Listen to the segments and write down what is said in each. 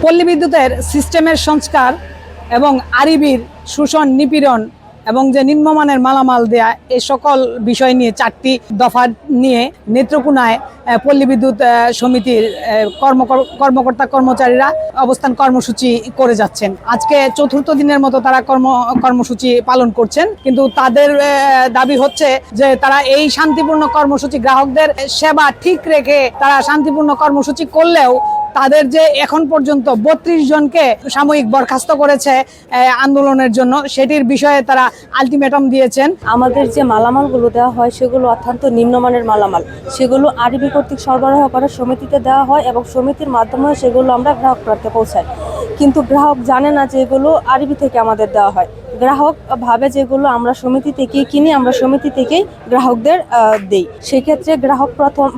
পল্লী বিদ্যুতের সিস্টেমের সংস্কার এবং আরইবির শোষণ নিপীড়ন এবং যে নিম্নমানের মালামাল দেয়া এই সকল বিষয় নিয়ে 4টি দফা নিয়ে নেত্রকোনায় পল্লী বিদ্যুৎ সমিতির কর্মকর্তা কর্মচারীরা অবস্থান কর্মসূচি করে যাচ্ছেন। আজকে চতুর্থ দিনের মতো তারা কর্মসূচি পালন করছেন, কিন্তু তাদের দাবি হচ্ছে যে তারা এই শান্তিপূর্ণ কর্মসূচি, গ্রাহকদের সেবা ঠিক রেখে তারা শান্তিপূর্ণ কর্মসূচি করলেও তাদের যে এখন পর্যন্ত 32 জনকে সাময়িক বরখাস্ত করেছে আন্দোলনের জন্য, সেটির বিষয়ে তারা আলটিমেটাম দিয়েছেন। আমাদের যে মালামালগুলো দেওয়া হয় সেগুলো অত্যন্ত নিম্নমানের মালামাল, সেগুলো আরইবি কর্তৃক সরবরাহ করে সমিতিতে দেওয়া হয় এবং সমিতির মাধ্যমে সেগুলো আমরা গ্রাহক প্রান্তে পৌঁছাই। কিন্তু গ্রাহক জানে না যে এগুলো আরইবি থেকে আমাদের দেওয়া হয়। গ্রাহক ভাবে যেগুলো আমরা সমিতি থেকেই কিনি, আমরা সমিতি থেকেই গ্রাহকদের দেই। সেক্ষেত্রে গ্রাহক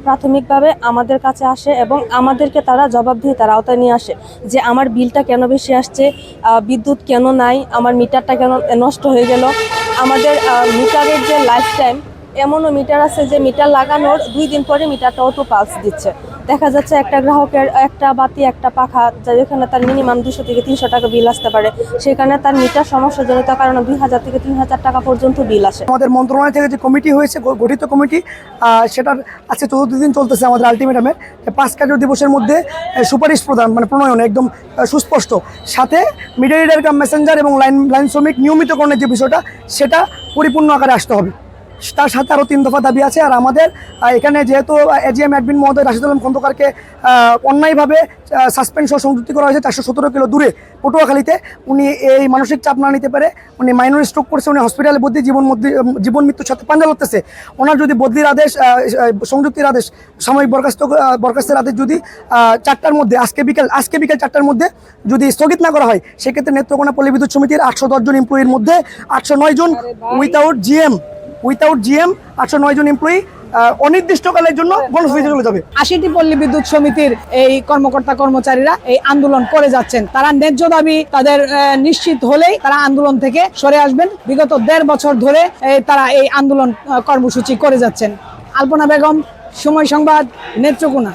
প্রাথমিকভাবে আমাদের কাছে আসে এবং আমাদেরকে তারা জবাবদিহিতার আওতায় নিয়ে আসে যে আমার বিলটা কেন বেশি আসছে, বিদ্যুৎ কেন নাই, আমার মিটারটা কেন নষ্ট হয়ে গেল। আমাদের মিটারের যে লাইফ টাইম, এমনও মিটার আছে যে মিটার লাগানোর 2 দিন পরে মিটারটা অটো পালস দিচ্ছে। দেখা যাচ্ছে একটা গ্রাহকের একটা বাতি, একটা পাখা, যেখানে তার মিনিমাম 200 থেকে 300 টাকা বিল আসতে পারে, সেখানে তার মিটার সমস্যাজনিত কারণে 2000 থেকে 3000 টাকা পর্যন্ত বিল আসে। আমাদের মন্ত্রণালয় থেকে যে কমিটি হয়েছে, গঠিত কমিটি, সেটার আজকে 14 দিন চলতেছে আমাদের আলটিমেটামের 5 কার্য দিবসের মধ্যে সুপারিশ প্রদান, মানে প্রণয়ন একদম সুস্পষ্ট, সাথে মিডিয়া রিডার কাম মেসেঞ্জার এবং লাইন শ্রমিক নিয়মিতকরণের যে বিষয়টা, সেটা পরিপূর্ণ আকারে আসতে হবে। তার সাথে আরও 3 দফা দাবি আছে। আর আমাদের এখানে যেহেতু এজিএম অ্যাডমিন মহোদয় রাশিদুল আলম খন্দকারকে অন্যায়ভাবে সাসপেন্ড সহ সংযুক্তি করা হয়েছে 417 কিলো দূরে পটুয়াখালীতে, উনি এই মানসিক চাপ না নিতে পারে, উনি মাইনর স্ট্রোক করছে, উনি হসপিটালে ভর্তি, জীবন মৃত্যুর সাথে পাঞ্জা লড়তেছে। ওনার যদি বদলির আদেশ, সংযুক্তির আদেশ, সাময়িক বরখাস্তের আদেশ যদি 4টার মধ্যে, আজকে বিকেল 4টার মধ্যে যদি স্থগিত না করা হয়, সেক্ষেত্রে নেত্রকোনা পল্লী বিদ্যুৎ সমিতির 810 জন এমপ্লয়ির মধ্যে 809 জন উইথাউট জিএম 809 জন এমপ্লয়ি অনির্দিষ্টকালের জন্য কর্মসূচিতে চলে যাবে। 80টি পল্লী বিদ্যুৎ সমিতির এই কর্মকর্তা কর্মচারীরা এই আন্দোলন করে যাচ্ছেন। তারা ন্যায্য দাবি তাদের নিশ্চিত হলেই তারা আন্দোলন থেকে সরে আসবেন। বিগত 1.5 বছর ধরে তারা এই আন্দোলন কর্মসূচি করে যাচ্ছেন। আলপনা বেগম, সময় সংবাদ, নেত্রকোনা।